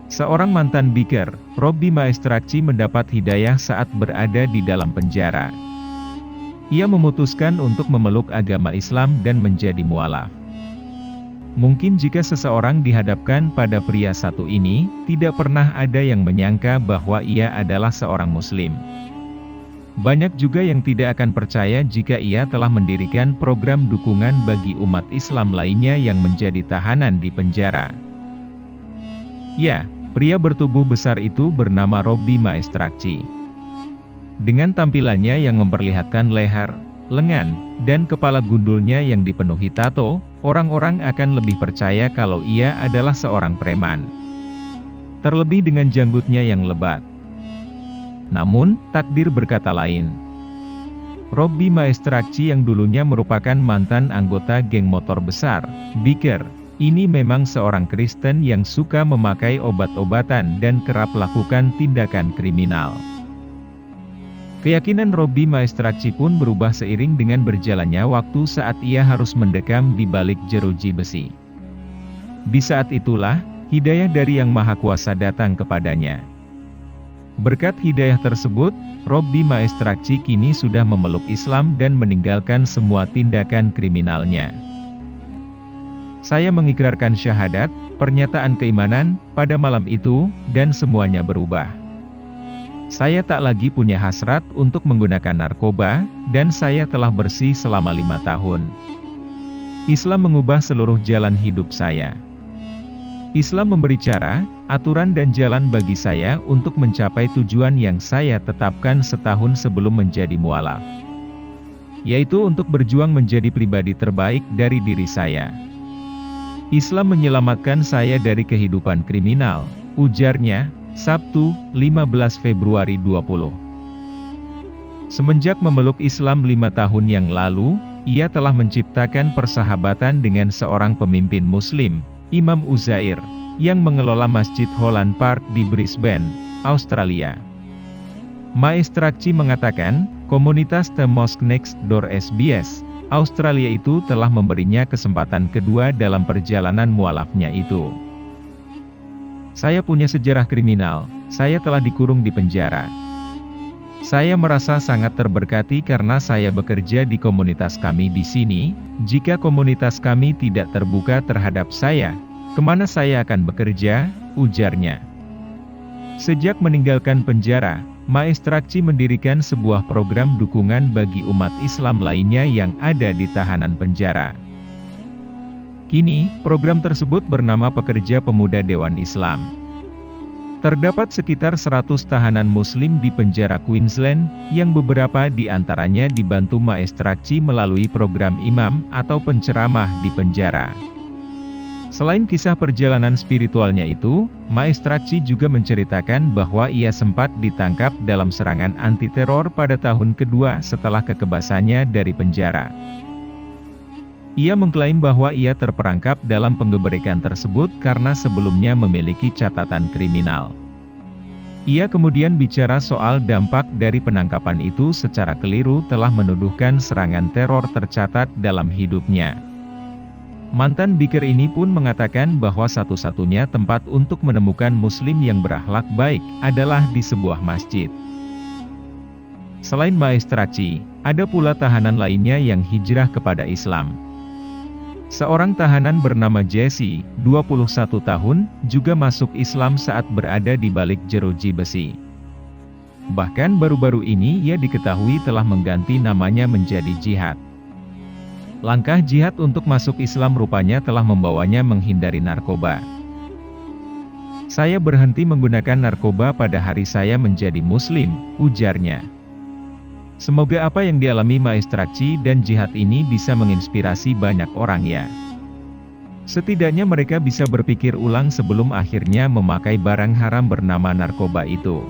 Seorang mantan biker, Robby Maestracchi mendapat hidayah saat berada di dalam penjara. Ia memutuskan untuk memeluk agama Islam dan menjadi mualaf. Mungkin jika seseorang dihadapkan pada pria satu ini, tidak pernah ada yang menyangka bahwa ia adalah seorang muslim. Banyak juga yang tidak akan percaya jika ia telah mendirikan program dukungan bagi umat Islam lainnya yang menjadi tahanan di penjara. Ya, pria bertubuh besar itu bernama Robby Maestracchi. Dengan tampilannya yang memperlihatkan leher, lengan, dan kepala gundulnya yang dipenuhi tato, orang-orang akan lebih percaya kalau ia adalah seorang preman. Terlebih dengan janggutnya yang lebat. Namun, takdir berkata lain. Robby Maestracchi yang dulunya merupakan mantan anggota geng motor besar, biker, ini memang seorang Kristen yang suka memakai obat-obatan dan kerap lakukan tindakan kriminal. Keyakinan Robby Maestracchi pun berubah seiring dengan berjalannya waktu saat ia harus mendekam di balik jeruji besi. Di saat itulah, hidayah dari Yang Maha Kuasa datang kepadanya. Berkat hidayah tersebut, Robby Maestracchi kini sudah memeluk Islam dan meninggalkan semua tindakan kriminalnya. Saya mengikrarkan syahadat, pernyataan keimanan, pada malam itu, dan semuanya berubah. Saya tak lagi punya hasrat untuk menggunakan narkoba, dan saya telah bersih selama 5 tahun. Islam mengubah seluruh jalan hidup saya. Islam memberi cara, aturan dan jalan bagi saya untuk mencapai tujuan yang saya tetapkan setahun sebelum menjadi mualaf. Yaitu untuk berjuang menjadi pribadi terbaik dari diri saya. Islam menyelamatkan saya dari kehidupan kriminal, ujarnya, Sabtu, 15 Februari 20. Semenjak memeluk Islam 5 tahun yang lalu, ia telah menciptakan persahabatan dengan seorang pemimpin Muslim, Imam Uzair, yang mengelola Masjid Holland Park di Brisbane, Australia. Maestracchi mengatakan, komunitas The Mosque Next Door SBS, Australia itu telah memberinya kesempatan kedua dalam perjalanan mualafnya itu. Saya punya sejarah kriminal, saya telah dikurung di penjara. Saya merasa sangat terberkati karena saya bekerja di komunitas kami di sini. Jika komunitas kami tidak terbuka terhadap saya, kemana saya akan bekerja, ujarnya. Sejak meninggalkan penjara, Maestracchi mendirikan sebuah program dukungan bagi umat Islam lainnya yang ada di tahanan penjara. Kini, program tersebut bernama Pekerja Pemuda Dewan Islam. Terdapat sekitar 100 tahanan Muslim di penjara Queensland, yang beberapa di antaranya dibantu Maestracchi melalui program imam atau penceramah di penjara. Selain kisah perjalanan spiritualnya itu, Maestracchi juga menceritakan bahwa ia sempat ditangkap dalam serangan anti-teror pada tahun kedua setelah kekebasannya dari penjara. Ia mengklaim bahwa ia terperangkap dalam penggeberekan tersebut karena sebelumnya memiliki catatan kriminal. Ia kemudian bicara soal dampak dari penangkapan itu secara keliru telah menuduhkan serangan teror tercatat dalam hidupnya. Mantan biker ini pun mengatakan bahwa satu-satunya tempat untuk menemukan Muslim yang berakhlak baik adalah di sebuah masjid. Selain Maestracchi, ada pula tahanan lainnya yang hijrah kepada Islam. Seorang tahanan bernama Jesse, 21 tahun, juga masuk Islam saat berada di balik jeruji besi. Bahkan baru-baru ini ia diketahui telah mengganti namanya menjadi Jihad. Langkah Jihad untuk masuk Islam rupanya telah membawanya menghindari narkoba. Saya berhenti menggunakan narkoba pada hari saya menjadi Muslim, ujarnya. Semoga apa yang dialami Maestracchi dan Jihad ini bisa menginspirasi banyak orang ya. Setidaknya mereka bisa berpikir ulang sebelum akhirnya memakai barang haram bernama narkoba itu.